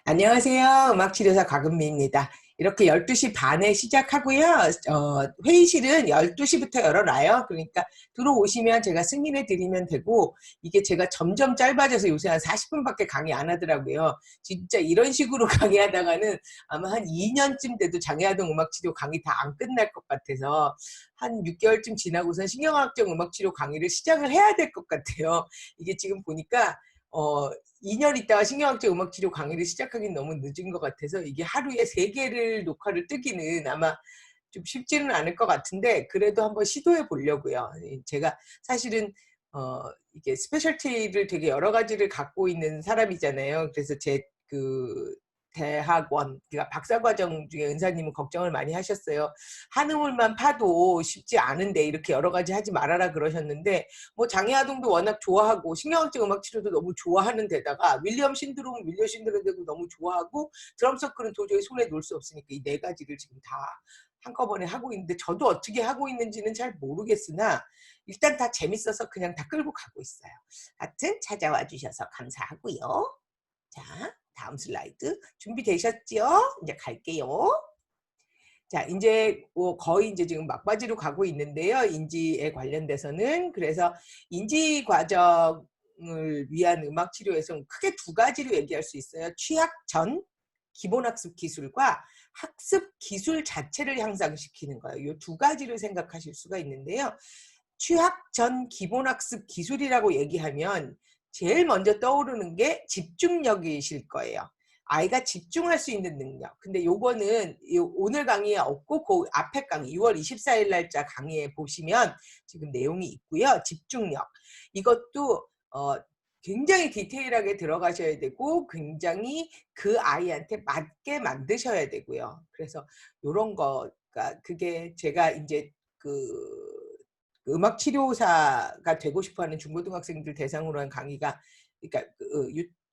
안녕하세요. 음악치료사 곽은미입니다. 이렇게 12시 반에 시작하고요. 회의실은 12시부터 열어놔요. 그러니까 들어오시면 제가 승인해 드리면 되고, 이게 제가 점점 짧아져서 요새 한 40분밖에 강의 안 하더라고요. 진짜 이런 식으로 강의하다가는 아마 한 2년쯤 돼도 장애아동 음악치료 강의 다 안 끝날 것 같아서 한 6개월쯤 지나고선 신경학적 음악치료 강의를 시작을 해야 될 것 같아요. 이게 지금 보니까 2년 있다가 신경학적 음악치료 강의를 시작하긴 너무 늦은 것 같아서 이게 하루에 3개를 녹화를 뜨기는 아마 좀 쉽지는 않을 것 같은데, 그래도 한번 시도해 보려고요. 제가 사실은 이게 스페셜티를 되게 여러 가지를 갖고 있는 사람이잖아요. 그래서 제 대학원, 그러니까 박사과정 중에 은사님은 걱정을 많이 하셨어요. 한우물만 파도 쉽지 않은데 이렇게 여러 가지 하지 말아라 그러셨는데, 뭐 장애아동도 워낙 좋아하고 신경학적 음악 치료도 너무 좋아하는 데다가 윌리엄 신드롬도 너무 좋아하고 드럼 서클은 도저히 손에 놓을 수 없으니까 이 4가지를 지금 다 한꺼번에 하고 있는데, 저도 어떻게 하고 있는지는 잘 모르겠으나 일단 다 재밌어서 그냥 다 끌고 가고 있어요. 하여튼 찾아와 주셔서 감사하고요. 자, 다음 슬라이드 준비되셨죠? 이제 갈게요. 자, 이제 거의 이제 지금 막바지로 가고 있는데요. 인지에 관련돼서는. 그래서 인지 과정을 위한 음악 치료에서는 크게 2가지로 얘기할 수 있어요. 취학 전 기본학습 기술과 학습 기술 자체를 향상시키는 거예요. 이 2가지를 생각하실 수가 있는데요. 취학 전 기본학습 기술이라고 얘기하면 제일 먼저 떠오르는 게 집중력이실 거예요. 아이가 집중할 수 있는 능력. 근데 요거는 오늘 강의에 없고 그 앞에 강의 6월 24일 날짜 강의에 보시면 지금 내용이 있고요. 집중력. 이것도 굉장히 디테일하게 들어가셔야 되고 굉장히 그 아이한테 맞게 만드셔야 되고요. 그래서 요런 거가, 그게 제가 이제 음악 치료사가 되고 싶어하는 중고등학생들 대상으로 한 강의가, 그러니까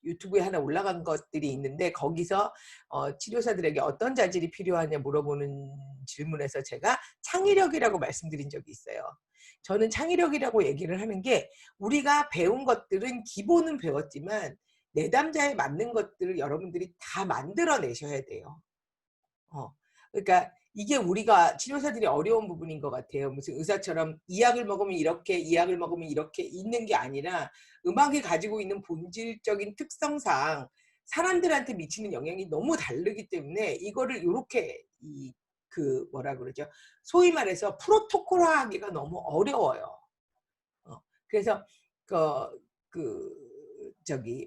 유튜브에 하나 올라간 것들이 있는데, 거기서 치료사들에게 어떤 자질이 필요하냐 물어보는 질문에서 제가 창의력이라고 말씀드린 적이 있어요. 저는 창의력이라고 얘기를 하는 게, 우리가 배운 것들은 기본은 배웠지만 내담자에 맞는 것들을 여러분들이 다 만들어내셔야 돼요. 그러니까 이게 우리가 치료사들이 어려운 부분인 것 같아요. 무슨 의사처럼 이 약을 먹으면 이렇게, 이 약을 먹으면 이렇게 있는 게 아니라, 음악이 가지고 있는 본질적인 특성상 사람들한테 미치는 영향이 너무 다르기 때문에 이거를 이렇게 뭐라 그러죠? 소위 말해서 프로토콜화하기가 너무 어려워요. 그래서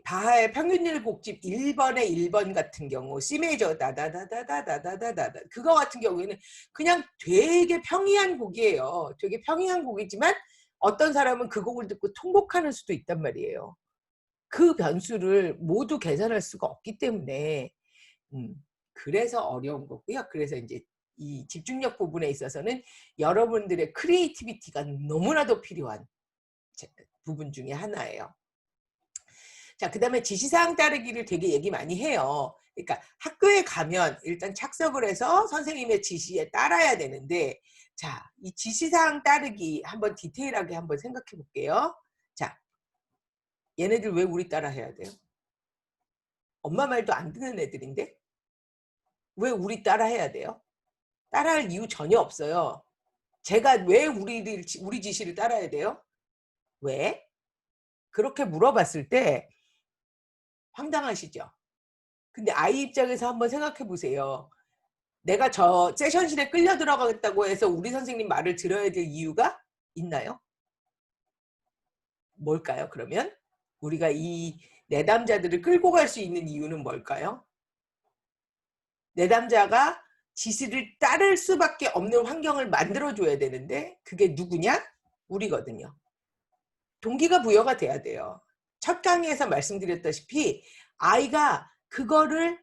바하의 평균율 곡집 1번의 1번 같은 경우, C 메이저 다다다다다다다다다, 그거 같은 경우에는 그냥 되게 평이한 곡이에요. 되게 평이한 곡이지만 어떤 사람은 그 곡을 듣고 통곡하는 수도 있단 말이에요. 그 변수를 모두 계산할 수가 없기 때문에 그래서 어려운 거고요. 그래서 이제 이 집중력 부분에 있어서는 여러분들의 크리에이티비티가 너무나도 필요한 부분 중에 하나예요. 자, 그 다음에 지시사항 따르기를 되게 얘기 많이 해요. 그러니까 학교에 가면 일단 착석을 해서 선생님의 지시에 따라야 되는데, 자, 이 지시사항 따르기 한번 디테일하게 한번 생각해 볼게요. 자, 얘네들 왜 우리 따라 해야 돼요? 엄마 말도 안 듣는 애들인데 왜 우리 따라 해야 돼요? 따라할 이유 전혀 없어요. 제가 왜 우리 지시를 따라야 돼요? 왜? 그렇게 물어봤을 때 황당하시죠? 근데 아이 입장에서 한번 생각해 보세요. 내가 저 세션실에 끌려 들어가겠다고 해서 우리 선생님 말을 들어야 될 이유가 있나요? 뭘까요? 그러면 우리가 이 내담자들을 끌고 갈 수 있는 이유는 뭘까요? 내담자가 지시를 따를 수밖에 없는 환경을 만들어줘야 되는데, 그게 누구냐? 우리거든요. 동기가 부여가 돼야 돼요. 첫 강의에서 말씀드렸다시피 아이가 그거를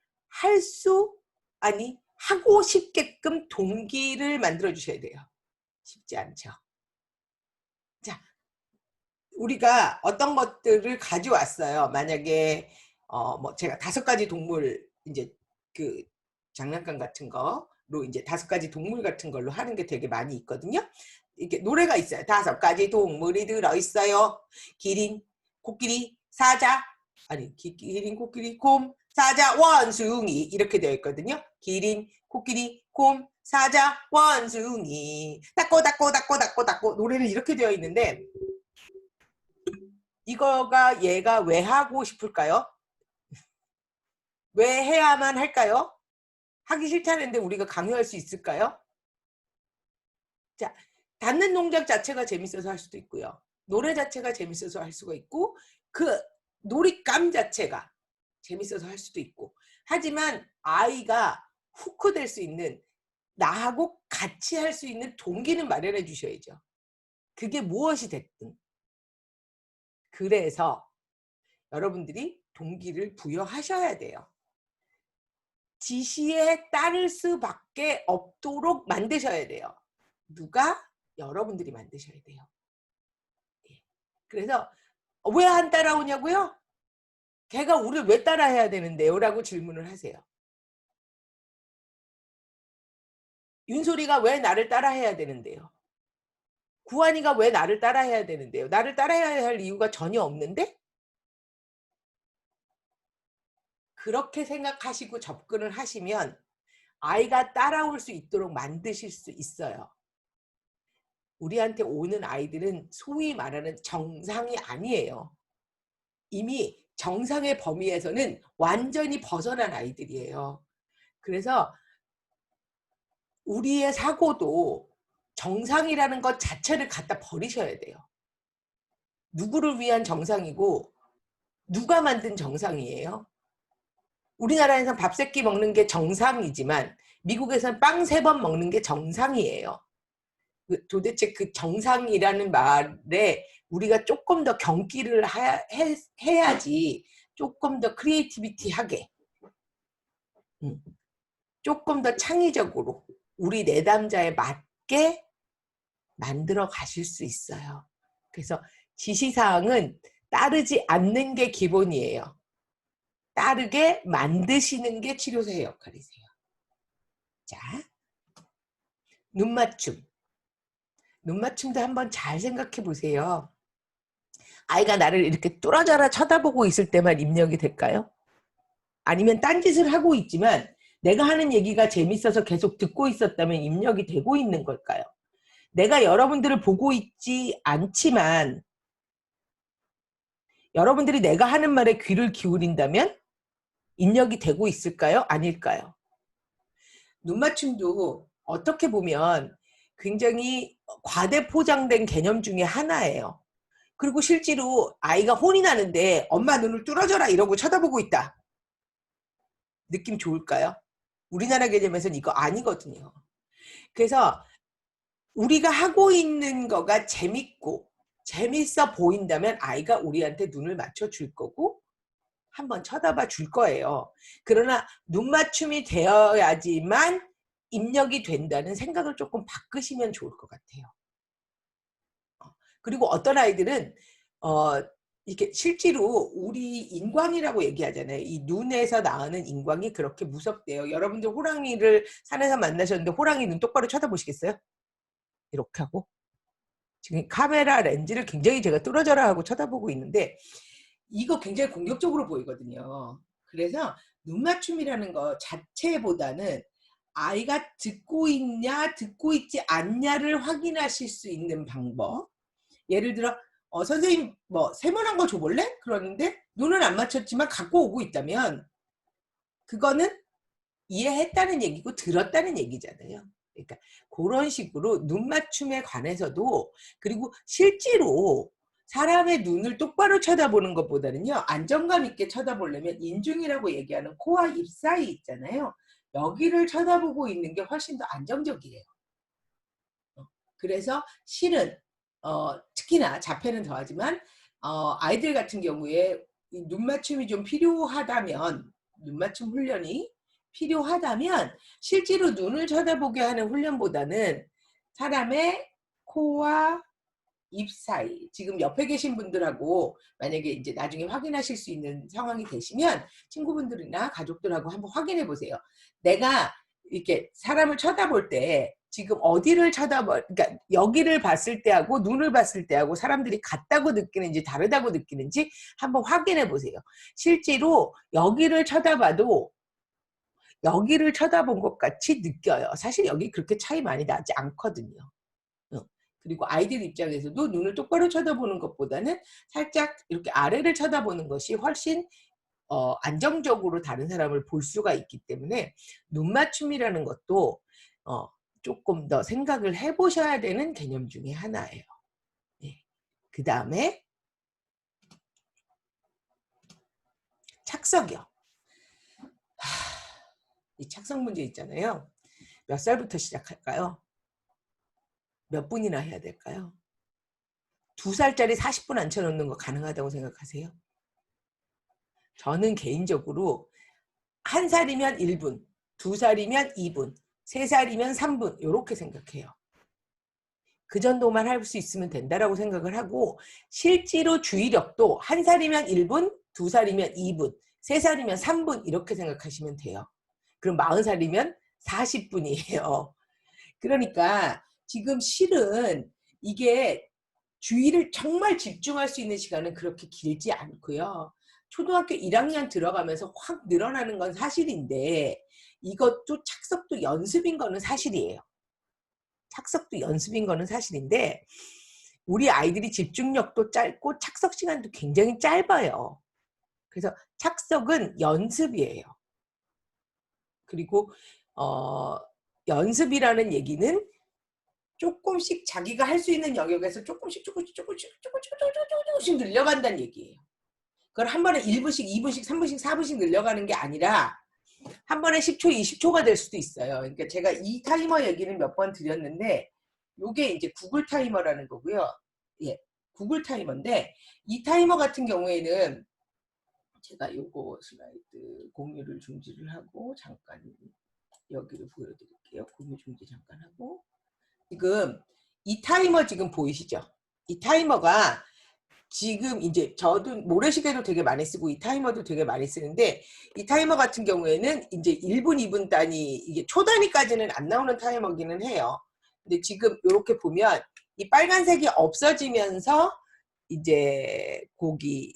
하고 싶게끔 동기를 만들어 주셔야 돼요. 쉽지 않죠. 자, 우리가 어떤 것들을 가져왔어요. 만약에 뭐 제가 5가지 동물, 이제 그 장난감 같은 거로 이제 5가지 동물 같은 걸로 하는 게 되게 많이 있거든요. 이게 노래가 있어요. 5가지 동물이 들어있어요. 기린, 코끼리, 사자, 아니 기린, 코끼리, 곰, 사자, 원숭이 이렇게 되어 있거든요. 기린, 코끼리, 곰, 사자, 원숭이 닦고 노래는 이렇게 되어 있는데 이거가 얘가 왜 하고 싶을까요? 왜 해야만 할까요? 하기 싫다는데 우리가 강요할 수 있을까요? 자, 닿는 동작 자체가 재밌어서 할 수도 있고요. 노래 자체가 재밌어서 할 수가 있고 그 놀잇감 자체가 재밌어서 할 수도 있고 하지만 아이가 후크될 수 있는 나하고 같이 할 수 있는 동기는 마련해 주셔야죠. 그게 무엇이 됐든. 그래서 여러분들이 동기를 부여하셔야 돼요. 지시에 따를 수밖에 없도록 만드셔야 돼요. 누가? 여러분들이 만드셔야 돼요. 그래서 왜 안 따라오냐고요? 걔가 우리를 왜 따라해야 되는데요? 라고 질문을 하세요. 윤소리가 왜 나를 따라해야 되는데요? 구한이가 왜 나를 따라해야 되는데요? 나를 따라해야 할 이유가 전혀 없는데? 그렇게 생각하시고 접근을 하시면 아이가 따라올 수 있도록 만드실 수 있어요. 우리한테 오는 아이들은 소위 말하는 정상이 아니에요. 이미 정상의 범위에서는 완전히 벗어난 아이들이에요. 그래서 우리의 사고도 정상이라는 것 자체를 갖다 버리셔야 돼요. 누구를 위한 정상이고 누가 만든 정상이에요? 우리나라에서는 밥 3끼 먹는 게 정상이지만 미국에서는 빵 3번 먹는 게 정상이에요. 도대체 그 정상이라는 말에 우리가 조금 더 경기를 해야지 조금 더 크리에이티비티하게 조금 더 창의적으로 우리 내담자에 맞게 만들어 가실 수 있어요. 그래서 지시사항은 따르지 않는 게 기본이에요. 따르게 만드시는 게 치료사의 역할이세요. 자, 눈맞춤. 눈맞춤도 한번 잘 생각해 보세요. 아이가 나를 이렇게 뚫어져라 쳐다보고 있을 때만 입력이 될까요? 아니면 딴짓을 하고 있지만 내가 하는 얘기가 재밌어서 계속 듣고 있었다면 입력이 되고 있는 걸까요? 내가 여러분들을 보고 있지 않지만 여러분들이 내가 하는 말에 귀를 기울인다면 입력이 되고 있을까요? 아닐까요? 눈맞춤도 어떻게 보면 굉장히 과대 포장된 개념 중에 하나예요. 그리고 실제로 아이가 혼이 나는데 엄마 눈을 뚫어져라 이러고 쳐다보고 있다. 느낌 좋을까요? 우리나라 개념에서는 이거 아니거든요. 그래서 우리가 하고 있는 거가 재밌고 재밌어 보인다면 아이가 우리한테 눈을 맞춰줄 거고 한번 쳐다봐 줄 거예요. 그러나 눈맞춤이 되어야지만 입력이 된다는 생각을 조금 바꾸시면 좋을 것 같아요. 그리고 어떤 아이들은 이렇게 실제로 우리 인광이라고 얘기하잖아요. 이 눈에서 나오는 인광이 그렇게 무섭대요. 여러분들 호랑이를 산에서 만나셨는데 호랑이 눈 똑바로 쳐다보시겠어요? 이렇게 하고 지금 카메라 렌즈를 굉장히 제가 뚫어져라 하고 쳐다보고 있는데 이거 굉장히 공격적으로 보이거든요. 그래서 눈맞춤이라는 거 자체보다는 아이가 듣고 있냐 듣고 있지 않냐를 확인하실 수 있는 방법. 예를 들어 선생님 뭐 세모난 거 줘볼래? 그러는데 눈은 안 맞췄지만 갖고 오고 있다면 그거는 이해했다는 얘기고 들었다는 얘기잖아요. 그러니까 그런 식으로 눈 맞춤에 관해서도 그리고 실제로 사람의 눈을 똑바로 쳐다보는 것보다는요. 안정감 있게 쳐다보려면 인중이라고 얘기하는 코와 입 사이 있잖아요. 여기를 쳐다보고 있는 게 훨씬 더 안정적이에요. 그래서 실은 특히나 자폐는 더하지만 아이들 같은 경우에 눈 맞춤이 좀 필요하다면 눈맞춤 훈련이 필요하다면 실제로 눈을 쳐다보게 하는 훈련보다는 사람의 코와 입 사이 지금 옆에 계신 분들하고 만약에 이제 나중에 확인하실 수 있는 상황이 되시면 친구분들이나 가족들하고 한번 확인해 보세요. 내가 이렇게 사람을 쳐다볼 때 지금 어디를 그러니까 여기를 봤을 때하고 눈을 봤을 때하고 사람들이 같다고 느끼는지 다르다고 느끼는지 한번 확인해 보세요. 실제로 여기를 쳐다봐도 여기를 쳐다본 것 같이 느껴요. 사실 여기 그렇게 차이 많이 나지 않거든요. 그리고 아이들 입장에서도 눈을 똑바로 쳐다보는 것보다는 살짝 이렇게 아래를 쳐다보는 것이 훨씬 안정적으로 다른 사람을 볼 수가 있기 때문에 눈 맞춤이라는 것도 조금 더 생각을 해보셔야 되는 개념 중에 하나예요. 네. 그 다음에 착석이요. 이 착석 문제 있잖아요. 몇 살부터 시작할까요? 몇 분이나 해야 될까요? 2살짜리 40분 앉혀놓는 거 가능하다고 생각하세요? 저는 개인적으로 1살이면 1분, 2살이면 2분, 3살이면 3분 이렇게 생각해요. 그 정도만 할 수 있으면 된다라고 생각을 하고 실제로 주의력도 1살이면 1분, 2살이면 2분, 3살이면 3분 이렇게 생각하시면 돼요. 그럼 40살이면 40분이에요. 그러니까 지금 실은 이게 주의를 정말 집중할 수 있는 시간은 그렇게 길지 않고요. 초등학교 1학년 들어가면서 확 늘어나는 건 사실인데 이것도 착석도 연습인 거는 사실이에요. 착석도 연습인 거는 사실인데 우리 아이들이 집중력도 짧고 착석 시간도 굉장히 짧아요. 그래서 착석은 연습이에요. 그리고 연습이라는 얘기는 조금씩 자기가 할 수 있는 영역에서 조금씩 늘려간다는 얘기예요. 그걸 한 번에 1분씩, 2분씩, 3분씩, 4분씩 늘려가는 게 아니라 한 번에 10초, 20초가 될 수도 있어요. 그러니까 제가 이 타이머 얘기를 몇 번 드렸는데 요게 이제 구글 타이머라는 거고요. 예, 구글 타이머인데 이 타이머 같은 경우에는 제가 요거 슬라이드 공유를 중지를 하고 잠깐 여기를 보여드릴게요. 공유 중지 잠깐 하고 지금 이 타이머 지금 보이시죠? 이 타이머가 지금 이제 저도 모래시계도 되게 많이 쓰고 이 타이머도 되게 많이 쓰는데 이 타이머 같은 경우에는 이제 1분, 2분 단위 이게 초 단위까지는 안 나오는 타이머기는 해요. 근데 지금 이렇게 보면 이 빨간색이 없어지면서 이제 거기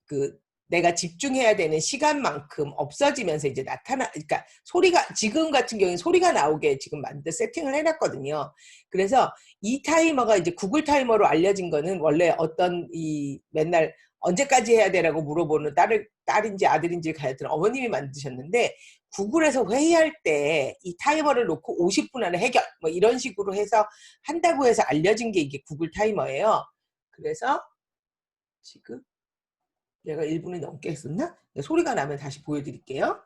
그 내가 집중해야 되는 시간만큼 없어지면서 이제 그러니까 소리가 지금 같은 경우에 소리가 나오게 지금 세팅을 해놨거든요. 그래서 이 타이머가 이제 구글 타이머로 알려진 거는 원래 어떤 이 맨날 언제까지 해야 되라고 물어보는 딸인지 아들인지 가였던 어머님이 만드셨는데 구글에서 회의할 때 이 타이머를 놓고 50분 안에 해결 뭐 이런 식으로 해서 한다고 해서 알려진 게 이게 구글 타이머예요. 그래서 지금 내가 1분이 넘게 했었나? 소리가 나면 다시 보여드릴게요.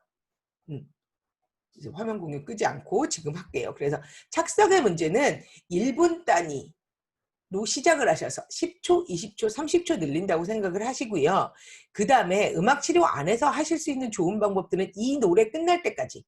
이제 화면 공유 끄지 않고 지금 할게요. 그래서 착석의 문제는 1분 단위로 시작을 하셔서 10초, 20초, 30초 늘린다고 생각을 하시고요. 그 다음에 음악 치료 안에서 하실 수 있는 좋은 방법들은 이 노래 끝날 때까지.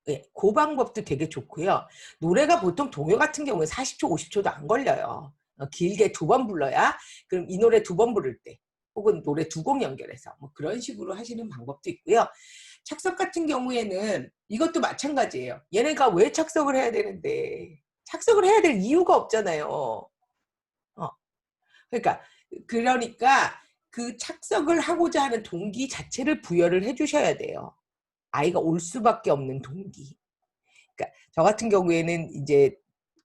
네, 그 방법도 되게 좋고요. 노래가 보통 동요 같은 경우에 40초, 50초도 안 걸려요. 길게 2번 불러야 그럼 이 노래 2번 부를 때 혹은 노래 2곡 연결해서 뭐 그런 식으로 하시는 방법도 있고요. 착석 같은 경우에는 이것도 마찬가지예요. 얘네가 왜 착석을 해야 되는데 착석을 해야 될 이유가 없잖아요. 그러니까 그 착석을 하고자 하는 동기 자체를 부여를 해주셔야 돼요. 아이가 올 수밖에 없는 동기. 그러니까 저 같은 경우에는 이제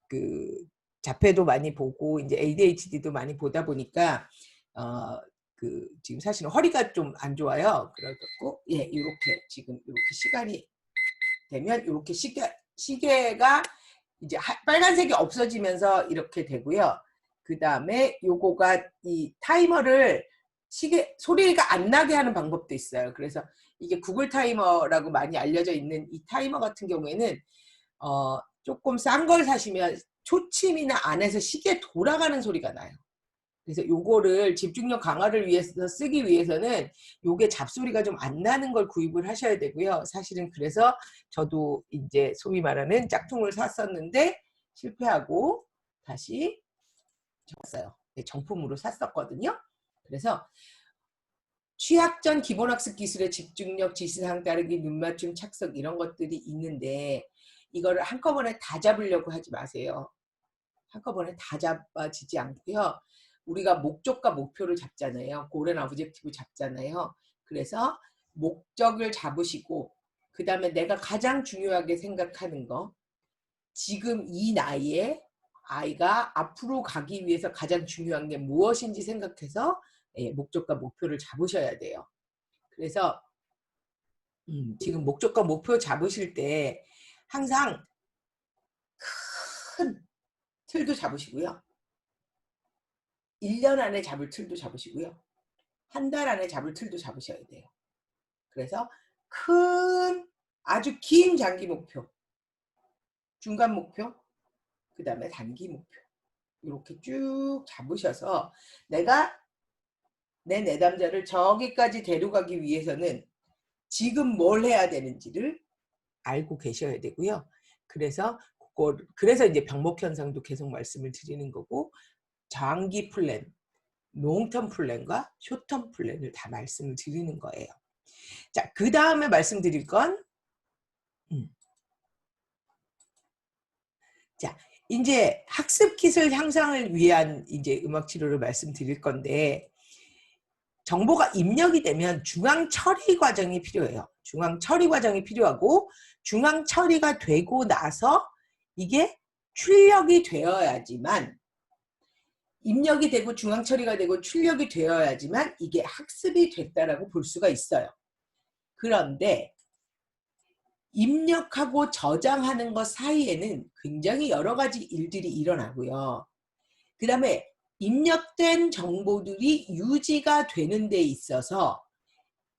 그 자폐도 많이 보고 이제 ADHD도 많이 보다 보니까 지금 사실은 허리가 좀 안 좋아요. 그래갖고 예 이렇게 지금 이렇게 시간이 되면 이렇게 시계가 이제 빨간색이 없어지면서 이렇게 되고요. 그 다음에 요거가 이 타이머를 시계 소리가 안 나게 하는 방법도 있어요. 그래서 이게 구글 타이머라고 많이 알려져 있는 이 타이머 같은 경우에는 조금 싼 걸 사시면 초침이나 안에서 시계 돌아가는 소리가 나요. 그래서 요거를 집중력 강화를 위해서 쓰기 위해서는 요게 잡소리가 좀 안 나는 걸 구입을 하셔야 되고요. 사실은 그래서 저도 이제 소위 말하는 짝퉁을 샀었는데 실패하고 다시 줬어요. 정품으로 샀었거든요. 그래서 취학 전 기본학습 기술의 집중력, 지시사항 따르기, 눈맞춤, 착석 이런 것들이 있는데 이거를 한꺼번에 다 잡으려고 하지 마세요. 한꺼번에 다 잡아지지 않고요. 우리가 목적과 목표를 잡잖아요. 골 앤 오브젝티브 잡잖아요. 그래서 목적을 잡으시고 그 다음에 내가 가장 중요하게 생각하는 거, 지금 이 나이에 아이가 앞으로 가기 위해서 가장 중요한 게 무엇인지 생각해서 목적과 목표를 잡으셔야 돼요. 그래서 지금 목적과 목표 잡으실 때 항상 큰 틀도 잡으시고요. 1년 안에 잡을 틀도 잡으시고요. 한 달 안에 잡을 틀도 잡으셔야 돼요. 그래서 큰 아주 긴 장기 목표, 중간 목표, 그 다음에 단기 목표 이렇게 쭉 잡으셔서 내가 내 내담자를 저기까지 데려가기 위해서는 지금 뭘 해야 되는지를 알고 계셔야 되고요. 그래서 이제 병목 현상도 계속 말씀을 드리는 거고, 장기 플랜, 롱텀 플랜과 숏텀 플랜을 다 말씀을 드리는 거예요. 자, 그 다음에 말씀드릴 건 자, 이제 학습 기술 향상을 위한 이제 음악 치료를 말씀드릴 건데, 정보가 입력이 되면 중앙 처리 과정이 필요해요. 중앙 처리 과정이 필요하고, 중앙 처리가 되고 나서 이게 출력이 되어야지만, 입력이 되고 중앙 처리가 되고 출력이 되어야지만 이게 학습이 됐다라고 볼 수가 있어요. 그런데 입력하고 저장하는 것 사이에는 굉장히 여러 가지 일들이 일어나고요. 그 다음에 입력된 정보들이 유지가 되는 데 있어서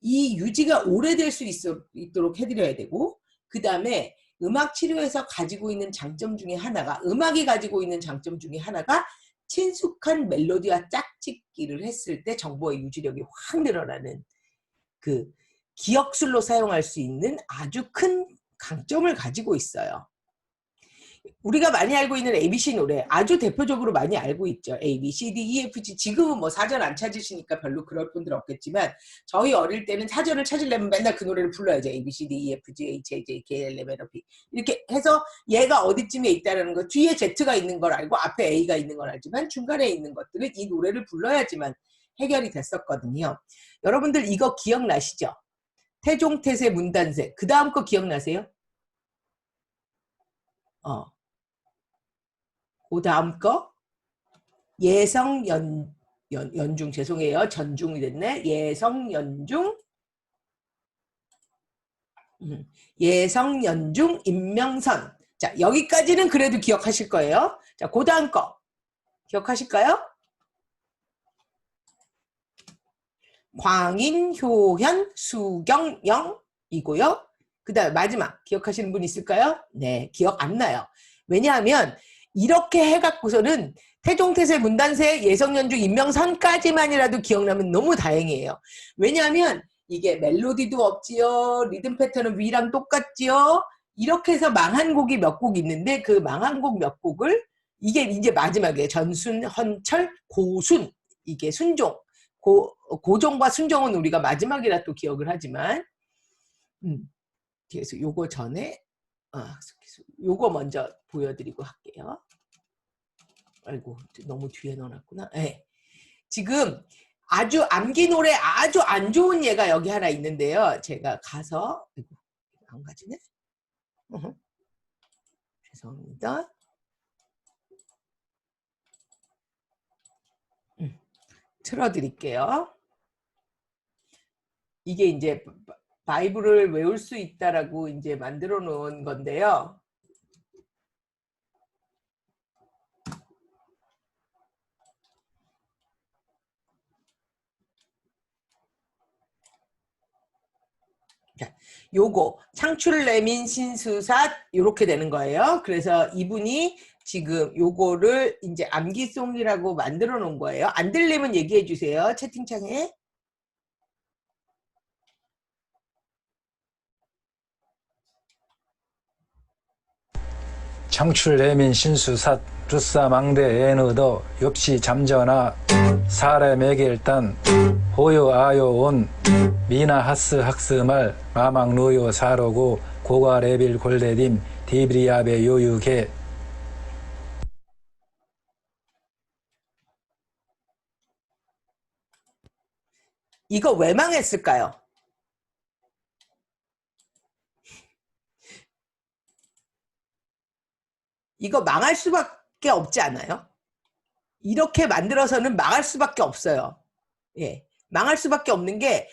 이 유지가 오래될 수 있도록 해드려야 되고, 그 다음에 음악 치료에서 가지고 있는 장점 중에 하나가, 음악이 가지고 있는 장점 중에 하나가 친숙한 멜로디와 짝짓기를 했을 때 정보의 유지력이 확 늘어나는 그 기억술로 사용할 수 있는 아주 큰 강점을 가지고 있어요. 우리가 많이 알고 있는 ABC 노래 아주 대표적으로 많이 알고 있죠. A, B, C, D, E, F, G. 지금은 뭐 사전 안 찾으시니까 별로 그럴 분들 없겠지만 저희 어릴 때는 사전을 찾으려면 맨날 그 노래를 불러야죠. A, B, C, D, E, F, G, H, I, J, K, L, M, N, O, P 이렇게 해서 얘가 어디쯤에 있다는 거, 뒤에 Z가 있는 걸 알고 앞에 A가 있는 걸 알지만 중간에 있는 것들은 이 노래를 불러야지만 해결이 됐었거든요. 여러분들 이거 기억나시죠? 태종, 태세, 문단세. 그 다음 거 기억나세요? 그 다음 거 예성 연중, 죄송해요. 전중이 됐네. 예성 연중 예성 연중 임명선. 자, 여기까지는 그래도 기억하실 거예요. 자, 그 다음 거 기억하실까요? 광인, 효현, 수경영 이고요. 그 다음 마지막 기억하시는 분 있을까요? 네, 기억 안 나요. 왜냐하면 이렇게 해갖고서는 태종, 태세, 문단세, 예성연중, 임명선까지만이라도 기억나면 너무 다행이에요. 왜냐하면 이게 멜로디도 없지요. 리듬 패턴은 위랑 똑같지요. 이렇게 해서 망한 곡이 몇 곡 있는데 그 망한 곡 몇 곡을 이게 이제 마지막에 전순, 헌철, 고순 이게 순종. 고종과 순종은 우리가 마지막이라 또 기억을 하지만 그래서 요거 전에 요거 먼저 보여드리고 할게요. 아이고 너무 뒤에 넣어놨구나. 네. 지금 아주 암기 노래 아주 안 좋은 예가 여기 하나 있는데요. 제가 가서 안 가지네. 죄송합니다. 틀어드릴게요. 이게 이제 바이블을 외울 수 있다라고 이제 만들어 놓은 건데요. 자, 요거 창출레민 신수삿 요렇게 되는 거예요. 그래서 이분이 지금 요거를 이제 암기송이라고 만들어 놓은 거예요. 안 들리면 얘기해 주세요. 채팅창에. 창출레민 신수삿 루사망대 에너더 엽시 잠전하 사람에게 일단 호요 아요 온 미나 하스 학스말 마망 루요 사로고 고가 레빌 골데딤 히브리압의 요유게 이거 왜 망했을까요? 이거 망할 수밖에 없지 않아요? 이렇게 만들어서는 망할 수밖에 없어요. 예, 망할 수밖에 없는 게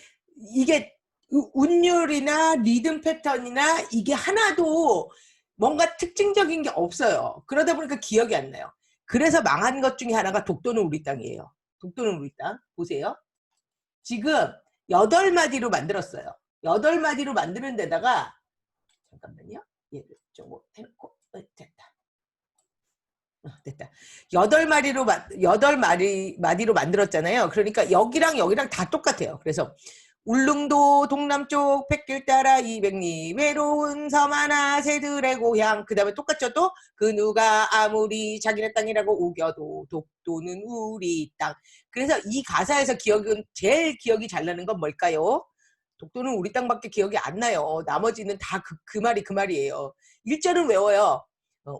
이게 운율이나 리듬 패턴이나 이게 하나도 뭔가 특징적인 게 없어요. 그러다 보니까 기억이 안 나요. 그래서 망한 것 중에 하나가 독도는 우리 땅이에요. 독도는 우리 땅. 보세요. 지금 8마디로 만들었어요. 8마디로 만드는 데다가 잠깐만요. 얘를 좀 해놓고 됐다. 됐다. 8마디로 만들었잖아요. 그러니까 여기랑 여기랑 다 똑같아요. 그래서 울릉도 동남쪽 백길 따라 200리 외로운 섬 하나 새들의 고향. 그 다음에 똑같죠 또? 그 누가 아무리 자기네 땅이라고 우겨도 독도는 우리 땅. 그래서 이 가사에서 제일 기억이 잘 나는 건 뭘까요? 독도는 우리 땅밖에 기억이 안 나요. 나머지는 다 그 말이에요. 1절은 외워요.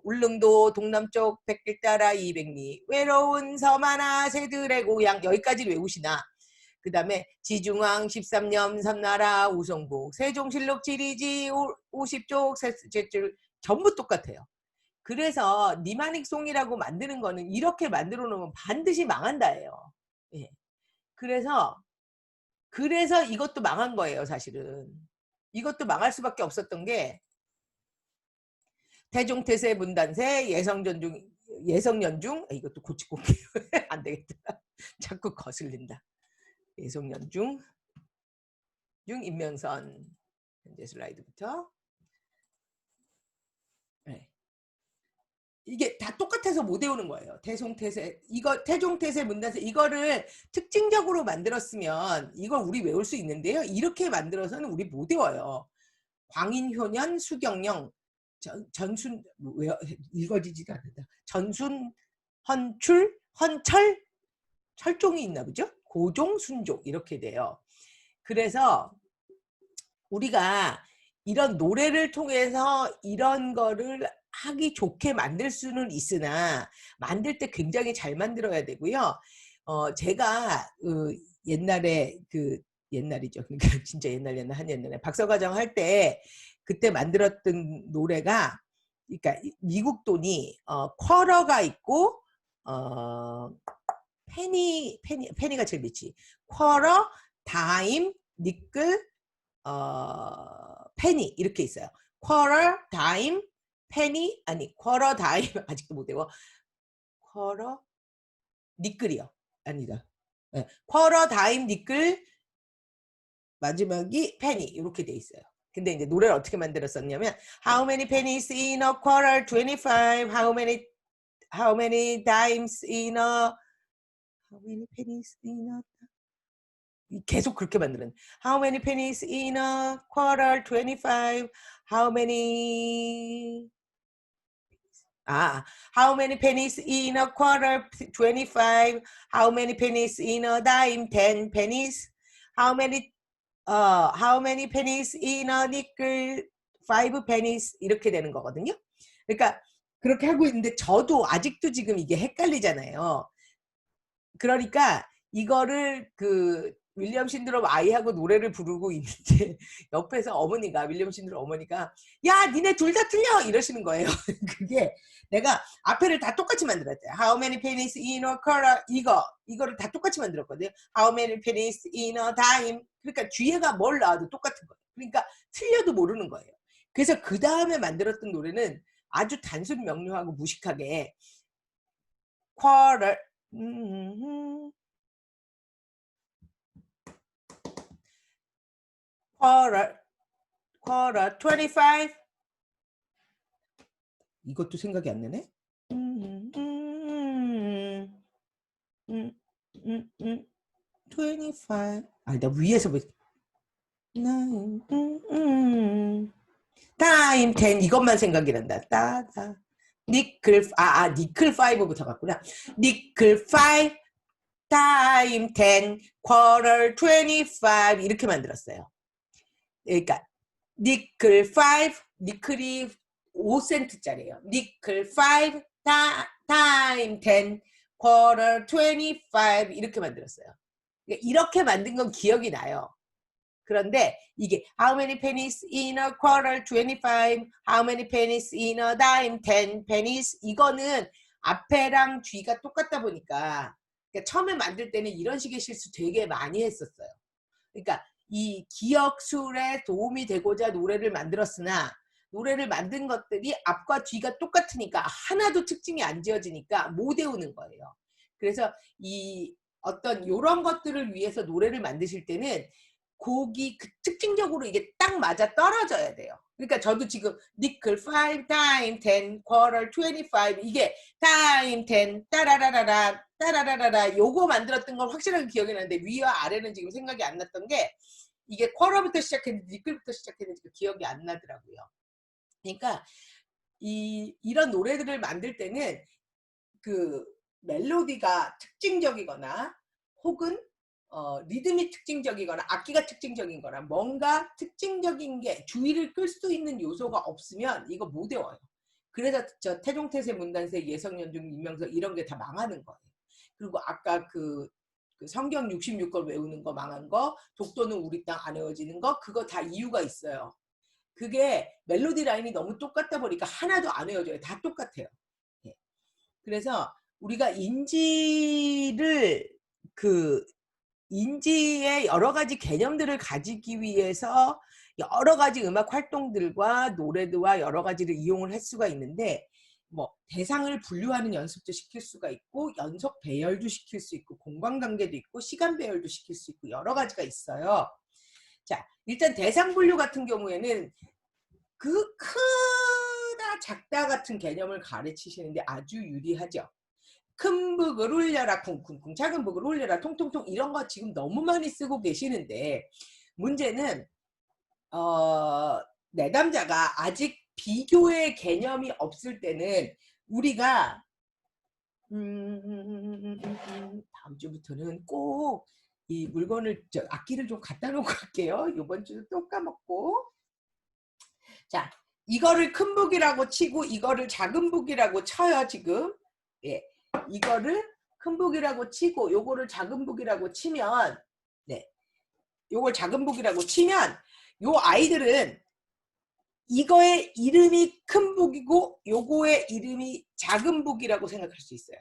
울릉도 동남쪽 백길 따라 200리 외로운 섬 하나 새들의 고향. 여기까지 외우시나? 그 다음에 지중왕 13년 삼나라 우성국 세종실록 지리지 50쪽 셋줄 전부 똑같아요. 그래서 니마닉송이라고 만드는 거는 이렇게 만들어 놓으면 반드시 망한다예요. 예. 그래서 이것도 망한 거예요. 사실은 이것도 망할 수밖에 없었던 게 태종태세 문단세 예성연중 이것도 고치고 안 되겠다. 자꾸 거슬린다. 예성연중 임명선 현재 슬라이드부터 네. 이게 다 똑같아서 못 외우는 거예요. 태종태세 문단세 이거를 특징적으로 만들었으면 이걸 우리 외울 수 있는데요. 이렇게 만들어서는 우리 못 외워요. 광인효년 수경령 전순 읽어지지도 않는다. 전순 헌철 철종이 있나 보죠. 고종 순종 이렇게 돼요. 그래서 우리가 이런 노래를 통해서 이런 거를 하기 좋게 만들 수는 있으나 만들 때 굉장히 잘 만들어야 되고요. 제가 옛날에 옛날이죠. 그러니까 진짜 옛날에 박사과정 할 때 그때 만들었던 노래가 그러니까 미국돈이 쿼러가 있고 페니가 제일 밑이 쿼러, 다임, 니끌, 페니 이렇게 있어요. 쿼러, 다임, 페니 쿼러, 다임 아직도 못 외워. 쿼러, 니끌이요. 아니다. 네. 쿼러, 다임, 니끌 마지막이 페니 이렇게 돼 있어요. 근데 이제 노래를 어떻게 만들었었냐면 How many pennies in a quarter? 25. How many dimes in a How many pennies in a 계속 그렇게 만드는 How many pennies in a quarter? 25. How many How many pennies in a quarter? 25. How many pennies in a dime? 10 pennies. How many pennies in a nickel? 5 pennies. 이렇게 되는 거거든요. 그러니까 그렇게 하고 있는데 저도 아직도 지금 이게 헷갈리잖아요. 그러니까 이거를 윌리엄 신드롬 아이하고 노래를 부르고 있는데 옆에서 윌리엄 신드롬 어머니가 야 니네 둘 다 틀려 이러시는 거예요. 그게 내가 앞에를 다 똑같이 만들었대요. How many pennies in a quarter? 이거를 다 똑같이 만들었거든요. How many pennies in a dime? 그러니까 뒤에가 뭘 나와도 똑같은 거예요. 그러니까 틀려도 모르는 거예요. 그래서 그 다음에 만들었던 노래는 아주 단순 명료하고 무식하게 quarter quarter 25 이것도 생각이 안 나네. 25 나 위에서 타임 10 이것만 생각이 난다. 따다 니클 니클 5부터 갔구나. 니클 5 타임 10 quarter 25 이렇게 만들었어요. 그러니까 니클 5 니클이 5센트짜리예요. 니클 5 타임 10 quarter 25 이렇게 만들었어요. 그러니까 이렇게 만든 건 기억이 나요. 그런데 이게 how many pennies in a quarter 25, how many pennies in a dime 10 pennies 이거는 앞에랑 뒤가 똑같다 보니까 그러니까 처음에 만들 때는 이런 식의 실수 되게 많이 했었어요. 그러니까 이 기억술에 도움이 되고자 노래를 만들었으나 노래를 만든 것들이 앞과 뒤가 똑같으니까 하나도 특징이 안 지어지니까 못 외우는 거예요. 그래서 이 어떤 이런 것들을 위해서 노래를 만드실 때는 곡이 그 특징적으로 이게 딱 맞아 떨어져야 돼요. 그러니까 저도 지금 니클 5 time 10 quarter 25 이게 time 10 따라라라라 따라라라라 요거 만들었던 건 확실하게 기억이 나는데 위와 아래는 지금 생각이 안 났던 게 이게 쿼러부터 시작했는지 니클부터 시작했는지 기억이 안 나더라고요. 그러니까 이런 노래들을 만들 때는 그 멜로디가 특징적이거나 혹은 리듬이 특징적이거나 악기가 특징적인 거나 뭔가 특징적인 게 주의를 끌 수 있는 요소가 없으면 이거 못 외워요. 그래서 저 태종태세 문단세 예성연중 임명석 이런 게 다 망하는 거예요. 그리고 아까 그 성경 66권 외우는 거 망한 거, 독도는 우리 땅 안 외워지는 거 그거 다 이유가 있어요. 그게 멜로디 라인이 너무 똑같다 보니까 하나도 안 외워져요. 다 똑같아요. 예. 그래서 우리가 인지의 여러 가지 개념들을 가지기 위해서 여러 가지 음악 활동들과 노래들과 여러 가지를 이용을 할 수가 있는데 뭐 대상을 분류하는 연습도 시킬 수가 있고 연속 배열도 시킬 수 있고 공간관계도 있고 시간 배열도 시킬 수 있고 여러 가지가 있어요. 자, 일단 대상 분류 같은 경우에는 그 크다 작다 같은 개념을 가르치시는데 아주 유리하죠. 큰 북을 울려라 쿵쿵쿵 작은 북을 울려라 통통통 이런 거 지금 너무 많이 쓰고 계시는데 문제는 내담자가 아직 비교의 개념이 없을 때는 우리가 다음 주부터는 꼭 이 물건을 악기를 좀 갖다 놓고 갈게요. 이번 주도 또 까먹고. 자, 이거를 큰 북이라고 치고 이거를 작은 북이라고 쳐요 지금. 예, 이거를 큰 북이라고 치고 요거를 작은 북이라고 치면 네, 요걸 작은 북이라고 치면 요 아이들은 이거의 이름이 큰 북이고 요거의 이름이 작은 북이라고 생각할 수 있어요.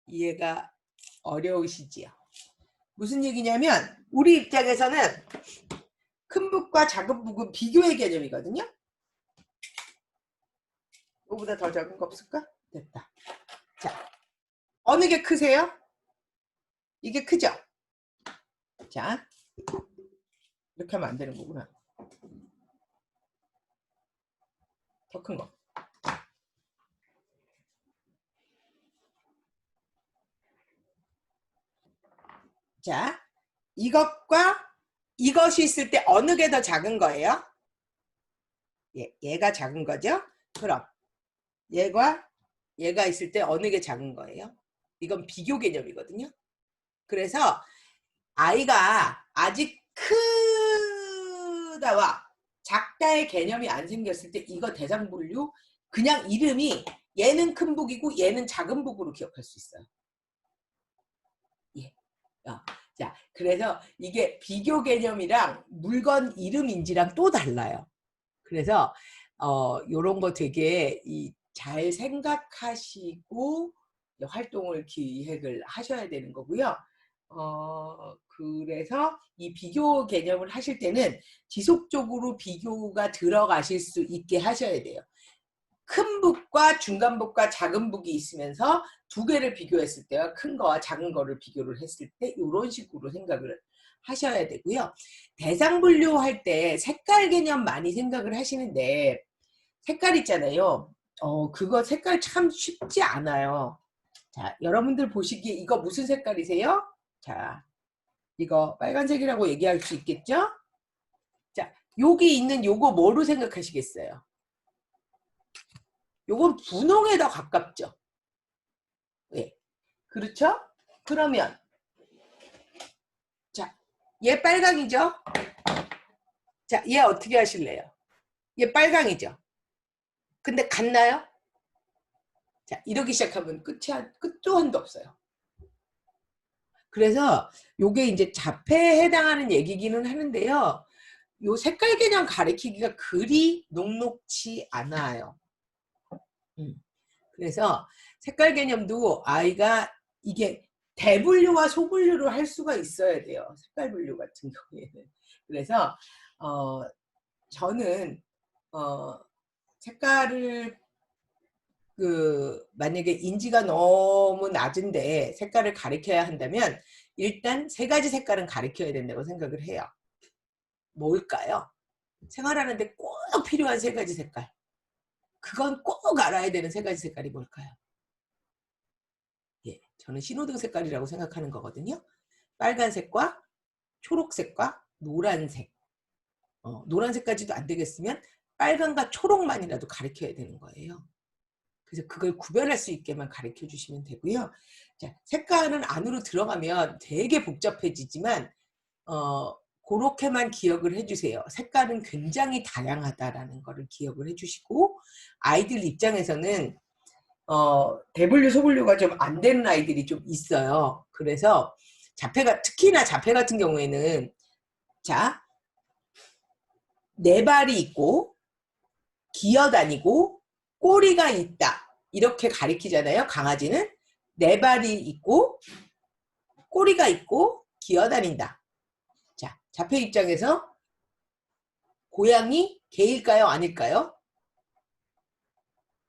이해가 어려우시지요? 무슨 얘기냐면 우리 입장에서는 큰 북과 작은 북은 비교의 개념이거든요. 이거보다 더 작은 거 없을까? 됐다. 자, 어느 게 크세요? 이게 크죠? 자, 이렇게 하면 안 되는 거구나. 더 큰 거. 자, 이것과 이것이 있을 때 어느 게 더 작은 거예요? 얘가 작은 거죠? 그럼 얘가 있을 때 어느 게 작은 거예요? 이건 비교 개념이거든요. 그래서 아이가 아직 크다와 작다의 개념이 안 생겼을 때 이거 대상 분류 그냥 이름이 얘는 큰 북이고 얘는 작은 북으로 기억할 수 있어요. 예. 자, 그래서 이게 비교 개념이랑 물건 이름인지랑 또 달라요. 그래서 요런 거 되게 잘 생각하시고 활동을 기획을 하셔야 되는 거고요. 그래서 이 비교 개념을 하실 때는 지속적으로 비교가 들어가실 수 있게 하셔야 돼요. 큰 북과 중간 북과 작은 북이 있으면서 두 개를 비교했을 때와 큰 거와 작은 거를 비교를 했을 때 이런 식으로 생각을 하셔야 되고요. 대상 분류할 때 색깔 개념 많이 생각을 하시는데 색깔 있잖아요. 그거 색깔 참 쉽지 않아요. 자, 여러분들 보시기에 이거 무슨 색깔이세요? 자, 이거 빨간색이라고 얘기할 수 있겠죠? 자, 여기 있는 요거 뭐로 생각하시겠어요? 요건 분홍에 더 가깝죠? 네. 그렇죠? 그러면 자, 얘 빨강이죠? 자, 얘 어떻게 하실래요? 얘 빨강이죠. 근데 같나요? 자, 이러기 시작하면 끝도 한도 없어요. 그래서 요게 이제 자폐에 해당하는 얘기기는 하는데요. 요 색깔 개념 가리키기가 그리 녹록치 않아요. 그래서 색깔 개념도 아이가 이게 대분류와 소분류를 할 수가 있어야 돼요. 색깔 분류 같은 경우에는. 그래서 저는 색깔을 만약에 인지가 너무 낮은데 색깔을 가리켜야 한다면 일단 3가지 색깔은 가리켜야 된다고 생각을 해요. 뭘까요? 생활하는데 꼭 필요한 3가지 색깔. 그건 꼭 알아야 되는 3가지 색깔이 뭘까요? 예, 저는 신호등 색깔이라고 생각하는 거거든요. 빨간색과 초록색과 노란색. 노란색까지도 안 되겠으면 빨간과 초록만이라도 가리켜야 되는 거예요. 그래서 그걸 구별할 수 있게만 가르쳐 주시면 되고요. 자, 색깔은 안으로 들어가면 되게 복잡해지지만 그렇게만 기억을 해주세요. 색깔은 굉장히 다양하다라는 거를 기억을 해주시고 아이들 입장에서는 대분류 소분류가 좀 안 되는 아이들이 좀 있어요. 그래서 특히나 자폐 같은 경우에는 자, 4발이 있고 기어다니고 꼬리가 있다. 이렇게 가리키잖아요. 강아지는 4발이 있고 꼬리가 있고 기어다닌다. 자, 자폐 입장에서 고양이 개일까요? 아닐까요?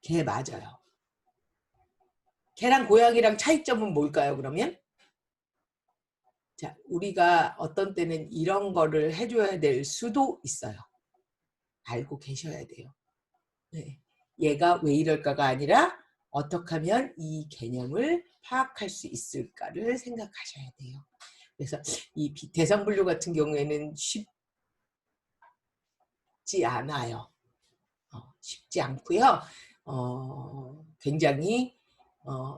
개 맞아요. 개랑 고양이랑 차이점은 뭘까요? 그러면? 자, 우리가 어떤 때는 이런 거를 해줘야 될 수도 있어요. 알고 계셔야 돼요. 네. 얘가 왜 이럴까가 아니라 어떻게 하면 이 개념을 파악할 수 있을까를 생각하셔야 돼요. 그래서 이 대상분류 같은 경우에는 쉽지 않아요. 쉽지 않고요. 굉장히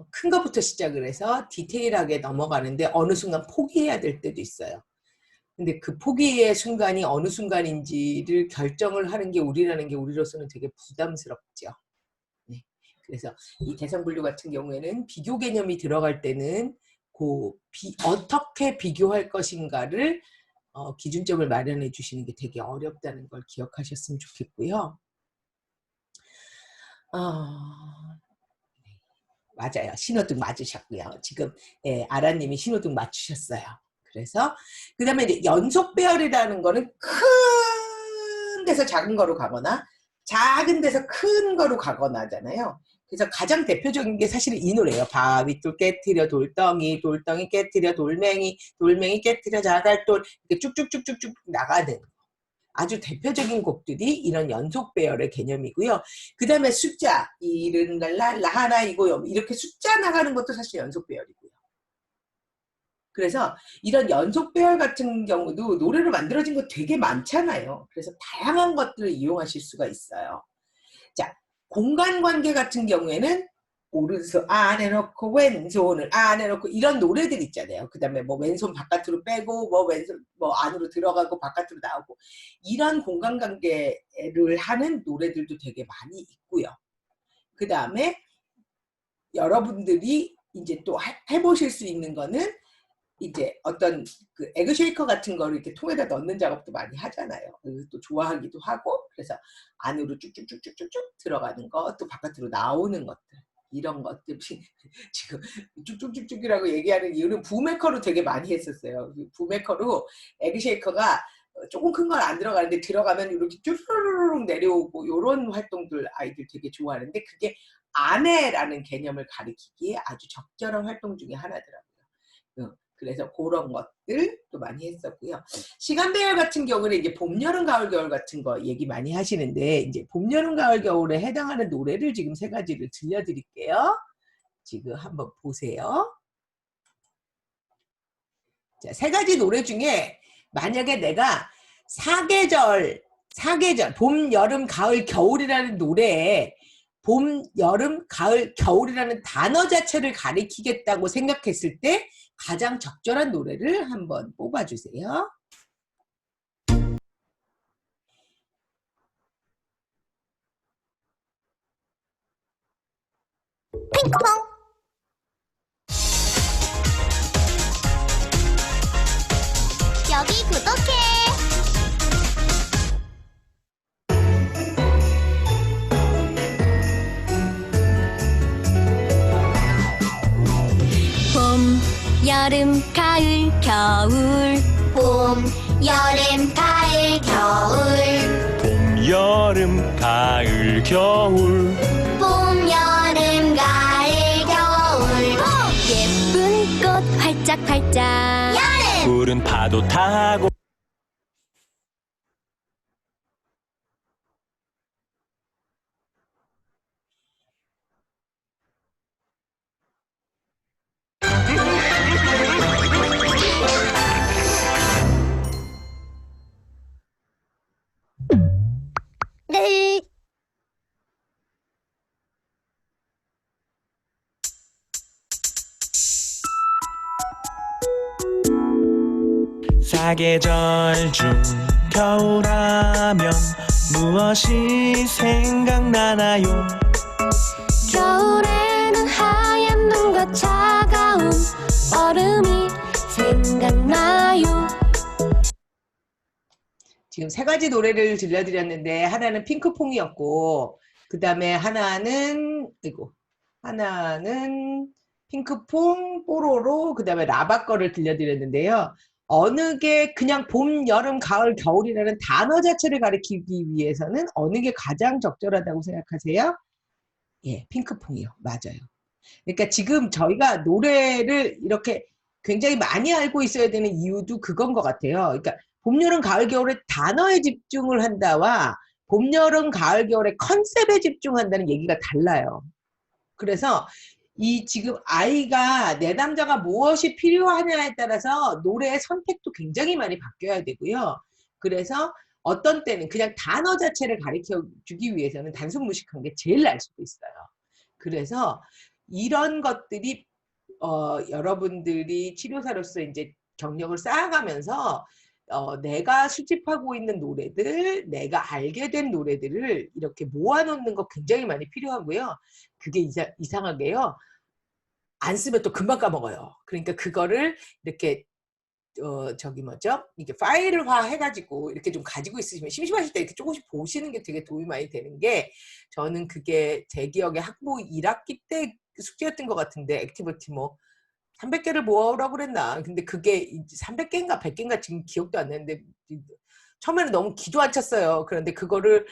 큰 것부터 시작을 해서 디테일하게 넘어가는데 어느 순간 포기해야 될 때도 있어요. 근데 그 포기의 순간이 어느 순간인지를 결정을 하는 게 우리로서는 되게 부담스럽죠. 네. 그래서 이 대상분류 같은 경우에는 비교 개념이 들어갈 때는 어떻게 비교할 것인가를 기준점을 마련해 주시는 게 되게 어렵다는 걸 기억하셨으면 좋겠고요. 맞아요. 신호등 맞으셨고요. 지금 아라님이 신호등 맞추셨어요. 그래서 그 다음에 이제 연속 배열이라는 거는 큰 데서 작은 거로 가거나 작은 데서 큰 거로 가거나 하잖아요. 그래서 가장 대표적인 게 사실은 이 노래예요. 바위돌 깨트려 돌덩이, 돌덩이 깨트려 돌멩이, 돌멩이 깨트려 자갈돌 이렇게 쭉쭉쭉쭉쭉 나가는 아주 대표적인 곡들이 이런 연속 배열의 개념이고요. 그 다음에 숫자, 이른갈라, 라하나 이고요. 이렇게 숫자 나가는 것도 사실 연속 배열이고요. 그래서 이런 연속 배열 같은 경우도 노래로 만들어진 거 되게 많잖아요. 그래서 다양한 것들을 이용하실 수가 있어요. 자, 공간관계 같은 경우에는 오른손 안에 놓고 왼손을 안에 놓고 이런 노래들 있잖아요. 그 다음에 뭐 왼손 바깥으로 빼고 뭐 왼손 뭐 안으로 들어가고 바깥으로 나오고 이런 공간관계를 하는 노래들도 되게 많이 있고요. 그 다음에 여러분들이 이제 또 해보실 수 있는 거는 이제 어떤 그 에그 쉐이커 같은 거를 이렇게 통에다 넣는 작업도 많이 하잖아요. 또 좋아하기도 하고 그래서 안으로 쭉쭉쭉쭉쭉 들어가는 거, 또 바깥으로 나오는 것들 이런 것들 지금 쭉쭉쭉쭉이라고 얘기하는 이유는 부메커로 되게 많이 했었어요. 부메커로 에그 쉐이커가 조금 큰 건 안 들어가는데 들어가면 이렇게 쭈르르륵 내려오고 이런 활동들 아이들 되게 좋아하는데 그게 안에라는 개념을 가리키기에 아주 적절한 활동 중에 하나더라고요. 그래서 그런 것들도 많이 했었고요. 시간 배열 같은 경우는 이제 봄, 여름, 가을, 겨울 같은 거 얘기 많이 하시는데 이제 봄, 여름, 가을, 겨울에 해당하는 노래를 지금 3가지를 들려드릴게요. 지금 한번 보세요. 자, 3가지 노래 중에 만약에 내가 사계절, 봄, 여름, 가을, 겨울이라는 노래에 봄, 여름, 가을, 겨울이라는 단어 자체를 가리키겠다고 생각했을 때 가장 적절한 노래를 한번 뽑아주세요. 여기 구독해. 봄, 여름, 가을, 겨울. 봄, 여름, 가을, 겨울. 봄, 여름, 가을, 겨울. 봄, 여름, 가을, 겨울. 예쁜 꽃 활짝활짝. 여름. 푸른 파도 타고 네. 사계절 중 겨울하면 무엇이 생각나나요? 겨울에는 하얀 눈과 차가운 얼음이 생각나요. 지금 세 가지 노래를 들려드렸는데 하나는 핑크퐁이었고 그 다음에 하나는 핑크퐁, 뽀로로, 그 다음에 라바 거를 들려드렸는데요. 어느 게 그냥 봄, 여름, 가을, 겨울이라는 단어 자체를 가리키기 위해서는 어느 게 가장 적절하다고 생각하세요? 예, 핑크퐁이요. 맞아요. 그러니까 지금 저희가 노래를 이렇게 굉장히 많이 알고 있어야 되는 이유도 그건 것 같아요. 그러니까 봄, 여름, 가을, 겨울에 단어에 집중을 한다와 봄, 여름, 가을, 겨울의 컨셉에 집중한다는 얘기가 달라요. 그래서 이 지금 아이가 내 남자가 무엇이 필요하냐에 따라서 노래의 선택도 굉장히 많이 바뀌어야 되고요. 그래서 어떤 때는 그냥 단어 자체를 가르쳐 주기 위해서는 단순 무식한 게 제일 날 수도 있어요. 그래서 이런 것들이 여러분들이 치료사로서 이제 경력을 쌓아가면서 내가 수집하고 있는 노래들, 내가 알게 된 노래들을 이렇게 모아놓는 거 굉장히 많이 필요하고요. 그게 이상하게요. 안 쓰면 또 금방 까먹어요. 그러니까 그거를 이렇게 이게 파일화 해가지고 이렇게 좀 가지고 있으시면 심심하실 때 이렇게 조금씩 보시는 게 되게 도움이 많이 되는 게 저는 그게 제 기억에 학부 1학기 때 숙제였던 것 같은데 액티비티 뭐 300개를 모아오라고 그랬나. 근데 그게 300개인가 100개인가 지금 기억도 안 나는데 처음에는 너무 기도 안 찼어요. 그런데 그거를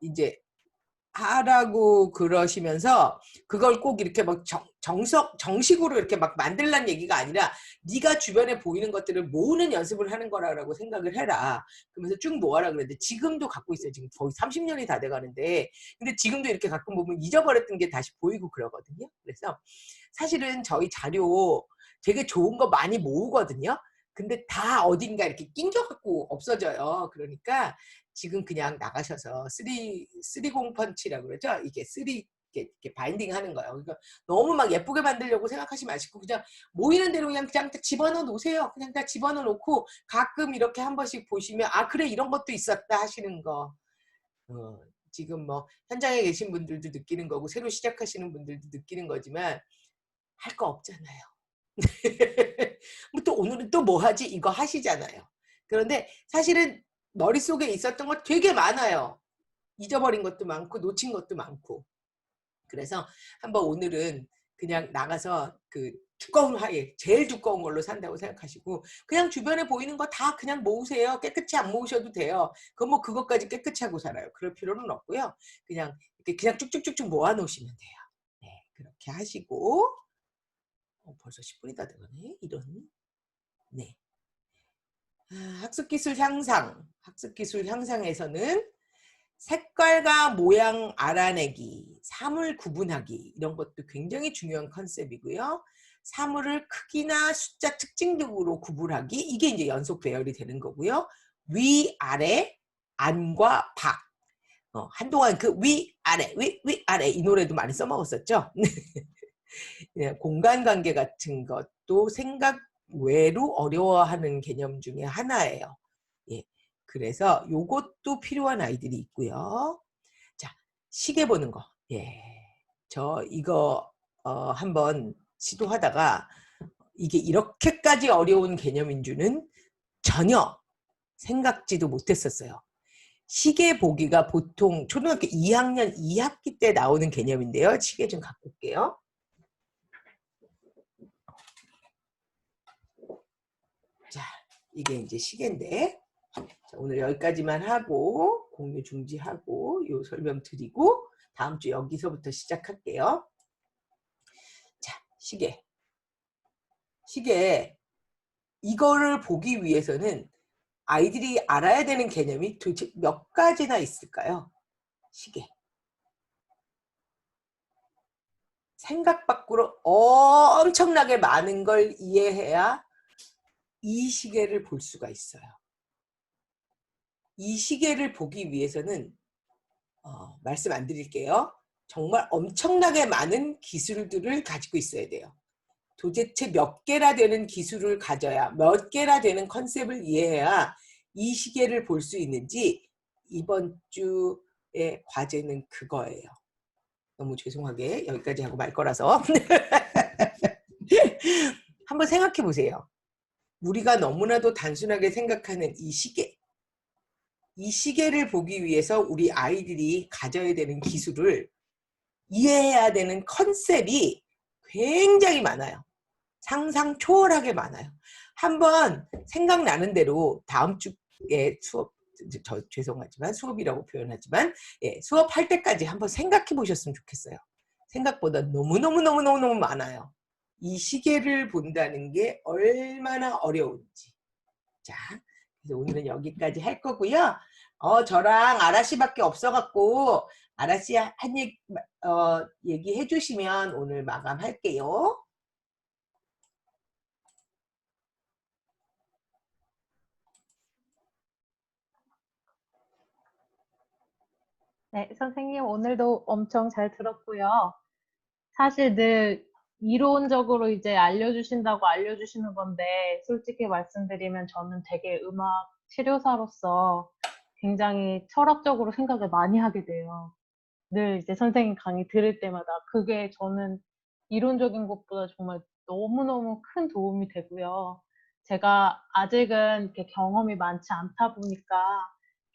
이제 하라고 그러시면서 그걸 꼭 이렇게 막 정식으로 이렇게 막 만들란 얘기가 아니라 네가 주변에 보이는 것들을 모으는 연습을 하는 거라고 생각을 해라. 그러면서 쭉 모아라 그랬는데 지금도 갖고 있어요. 지금 거의 30년이 다 돼가는데 근데 지금도 이렇게 가끔 보면 잊어버렸던 게 다시 보이고 그러거든요. 그래서 사실은 저희 자료 되게 좋은 거 많이 모으거든요. 근데 다 어딘가 이렇게 낑겨갖고 없어져요. 그러니까 지금 그냥 나가셔서 3공 펀치라고 그러죠. 이게 이렇게 바인딩 하는 거예요. 그러니까 너무 막 예쁘게 만들려고 생각하지 마시고 그냥 모이는 대로 그냥 다 집어넣어 놓으세요. 그냥 다 집어넣어 놓고 가끔 이렇게 한 번씩 보시면 아 그래 이런 것도 있었다 하시는 거. 지금 뭐 현장에 계신 분들도 느끼는 거고 새로 시작하시는 분들도 느끼는 거지만 할 거 없잖아요. 또 오늘은 또 뭐 하지? 이거 하시잖아요. 그런데 사실은 머릿속에 있었던 거 되게 많아요. 잊어버린 것도 많고 놓친 것도 많고. 그래서 한번 오늘은 그냥 나가서 그 두꺼운 화일, 제일 두꺼운 걸로 산다고 생각하시고 그냥 주변에 보이는 거 다 그냥 모으세요. 깨끗이 안 모으셔도 돼요. 그건 뭐 그것까지 깨끗이 하고 살아요. 그럴 필요는 없고요. 그냥 쭉쭉쭉쭉 모아 놓으시면 돼요. 네, 그렇게 하시고 벌써 10분이 다 돼가네. 이런. 네. 학습기술 향상. 학습기술 향상에서는 색깔과 모양 알아내기, 사물 구분하기 이런 것도 굉장히 중요한 컨셉이고요. 사물을 크기나 숫자 특징 등으로 구분하기 이게 이제 연속 배열이 되는 거고요. 위, 아래, 안과 밖. 한동안 그 위, 아래, 위, 아래 이 노래도 많이 써먹었었죠. 공간관계 같은 것도 생각 외로 어려워하는 개념 중에 하나예요. 예, 그래서 요것도 필요한 아이들이 있고요. 자, 시계 보는 거. 예, 저 이거 한번 시도하다가 이게 이렇게까지 어려운 개념인 줄은 전혀 생각지도 못했었어요. 시계 보기가 보통 초등학교 2학년 2학기 때 나오는 개념인데요. 시계 좀 갖고 올게요. 자, 이게 이제 시계인데, 자, 오늘 여기까지만 하고 공유 중지하고 요 설명 드리고 다음 주 여기서부터 시작할게요. 자, 시계. 이거를 보기 위해서는 아이들이 알아야 되는 개념이 도대체 몇 가지나 있을까요? 시계. 생각 밖으로 엄청나게 많은 걸 이해해야 이 시계를 볼 수가 있어요. 이 시계를 보기 위해서는 말씀 안 드릴게요. 정말 엄청나게 많은 기술들을 가지고 있어야 돼요. 도대체 몇 개나 되는 기술을 가져야, 몇 개나 되는 컨셉을 이해해야 이 시계를 볼 수 있는지 이번 주의 과제는 그거예요. 너무 죄송하게 여기까지 하고 말 거라서. 한번 생각해 보세요. 우리가 너무나도 단순하게 생각하는 이 시계. 이 시계를 보기 위해서 우리 아이들이 가져야 되는 기술을 이해해야 되는 컨셉이 굉장히 많아요. 상상 초월하게 많아요. 한번 생각나는 대로 다음 주에 수업, 죄송하지만 수업이라고 표현하지만 수업할 때까지 한번 생각해 보셨으면 좋겠어요. 생각보다 너무너무 많아요. 이 시계를 본다는 게 얼마나 어려운지. 자, 그래서 오늘은 여기까지 할 거고요. 저랑 아라씨밖에 없어갖고 아라씨 한 얘기해 주시면 오늘 마감할게요. 네, 선생님 오늘도 엄청 잘 들었고요. 사실 늘 이론적으로 이제 알려주신다고 알려주시는 건데 솔직히 말씀드리면 저는 되게 음악 치료사로서 굉장히 철학적으로 생각을 많이 하게 돼요. 늘 이제 선생님 강의 들을 때마다 그게 저는 이론적인 것보다 정말 너무너무 큰 도움이 되고요. 제가 아직은 이렇게 경험이 많지 않다 보니까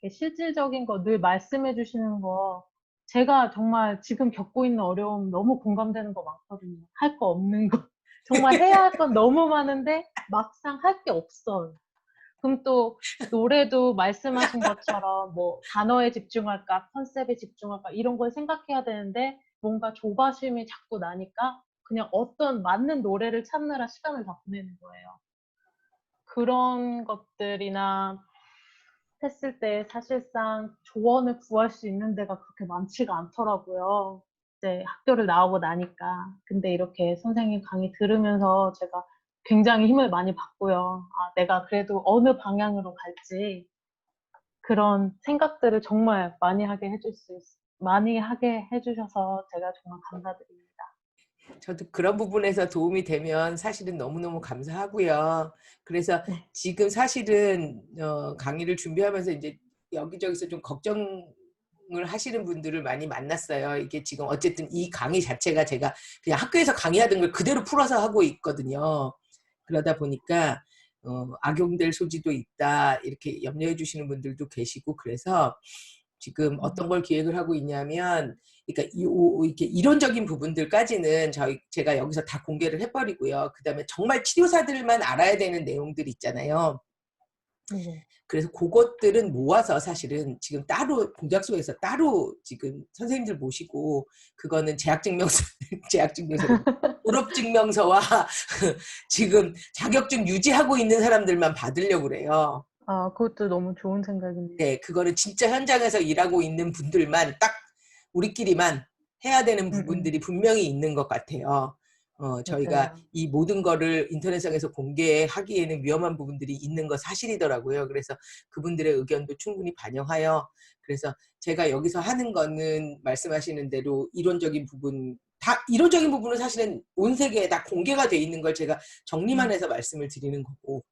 이렇게 실질적인 거 늘 말씀해 주시는 거 제가 정말 지금 겪고 있는 어려움 너무 공감되는 거 많거든요. 할 거 없는 거. 정말 해야 할 건 너무 많은데 막상 할 게 없어요. 그럼 또 노래도 말씀하신 것처럼 뭐 단어에 집중할까, 컨셉에 집중할까 이런 걸 생각해야 되는데 뭔가 조바심이 자꾸 나니까 그냥 어떤 맞는 노래를 찾느라 시간을 다 보내는 거예요. 그런 것들이나 했을 때 사실상 조언을 구할 수 있는 데가 그렇게 많지가 않더라고요. 이제 학교를 나오고 나니까. 근데 이렇게 선생님 강의 들으면서 제가 굉장히 힘을 많이 받고요. 아, 내가 그래도 어느 방향으로 갈지 그런 생각들을 정말 많이 하게 해주셔서 제가 정말 감사드립니다. 저도 그런 부분에서 도움이 되면 사실은 너무너무 감사하고요. 그래서 지금 사실은 강의를 준비하면서 이제 여기저기서 좀 걱정을 하시는 분들을 많이 만났어요. 이게 지금 어쨌든 이 강의 자체가 제가 그냥 학교에서 강의하던 걸 그대로 풀어서 하고 있거든요. 그러다 보니까 악용될 소지도 있다 이렇게 염려해 주시는 분들도 계시고 그래서 지금 어떤 걸 기획을 하고 있냐면 그러니까 이렇게 이론적인 부분들까지는 제가 여기서 다 공개를 해버리고요. 그 다음에 정말 치료사들만 알아야 되는 내용들 있잖아요. 그래서 그것들은 모아서 사실은 지금 따로 공작소에서 따로 지금 선생님들 모시고 그거는 재학증명서, 졸업증명서와 지금 자격증 유지하고 있는 사람들만 받으려고 그래요. 아, 그것도 너무 좋은 생각이네요. 네, 그거는 진짜 현장에서 일하고 있는 분들만 딱 우리끼리만 해야 되는 부분들이 분명히 있는 것 같아요. 저희가 맞아요. 이 모든 거를 인터넷상에서 공개하기에는 위험한 부분들이 있는 거 사실이더라고요. 그래서 그분들의 의견도 충분히 반영하여 그래서 제가 여기서 하는 거는 말씀하시는 대로 이론적인 부분은 사실은 온 세계에 다 공개가 돼 있는 걸 제가 정리만 해서 말씀을 드리는 거고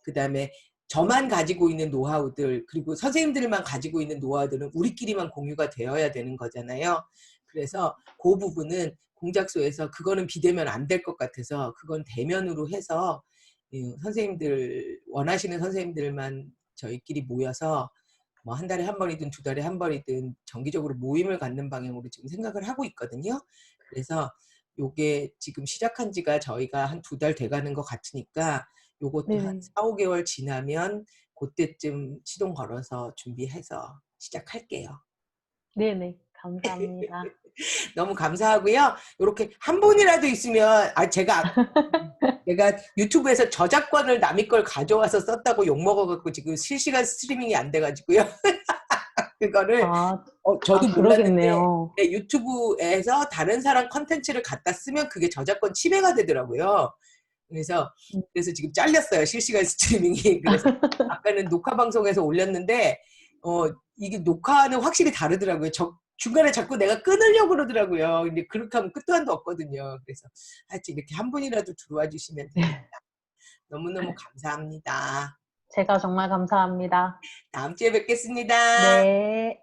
그 다음에 저만 가지고 있는 노하우들 그리고 선생님들만 가지고 있는 노하우들은 우리끼리만 공유가 되어야 되는 거잖아요. 그래서 그 부분은 공작소에서 그거는 비대면 안 될 것 같아서 그건 대면으로 해서 선생님들 원하시는 선생님들만 저희끼리 모여서 뭐 한 달에 한 번이든 두 달에 한 번이든 정기적으로 모임을 갖는 방향으로 지금 생각을 하고 있거든요. 그래서 요게 지금 시작한 지가 저희가 한 두 달 돼가는 것 같으니까 요것도 한 네네. 4, 5개월 지나면 그때쯤 시동 걸어서 준비해서 시작할게요. 네네. 감사합니다. 너무 감사하고요. 요렇게 한 분이라도 있으면 내가 유튜브에서 저작권을 남의 걸 가져와서 썼다고 욕먹어갖고 지금 실시간 스트리밍이 안 돼가지고요. 그거를 아, 저도 몰랐는데 그러겠네요. 유튜브에서 다른 사람 컨텐츠를 갖다 쓰면 그게 저작권 침해가 되더라고요. 그래서 음. 지금 잘렸어요. 실시간 스트리밍이. 그래서 아까는 녹화 방송에서 올렸는데 이게 녹화는 확실히 다르더라고요. 중간에 자꾸 내가 끊으려고 그러더라고요. 근데 그렇게 하면 끝도 한도 없거든요. 그래서 하여튼 이렇게 한 분이라도 들어와 주시면 됩니다. 너무너무 감사합니다. 제가 정말 감사합니다. 다음 주에 뵙겠습니다. 네.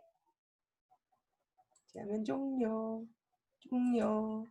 화면 종료. 종료.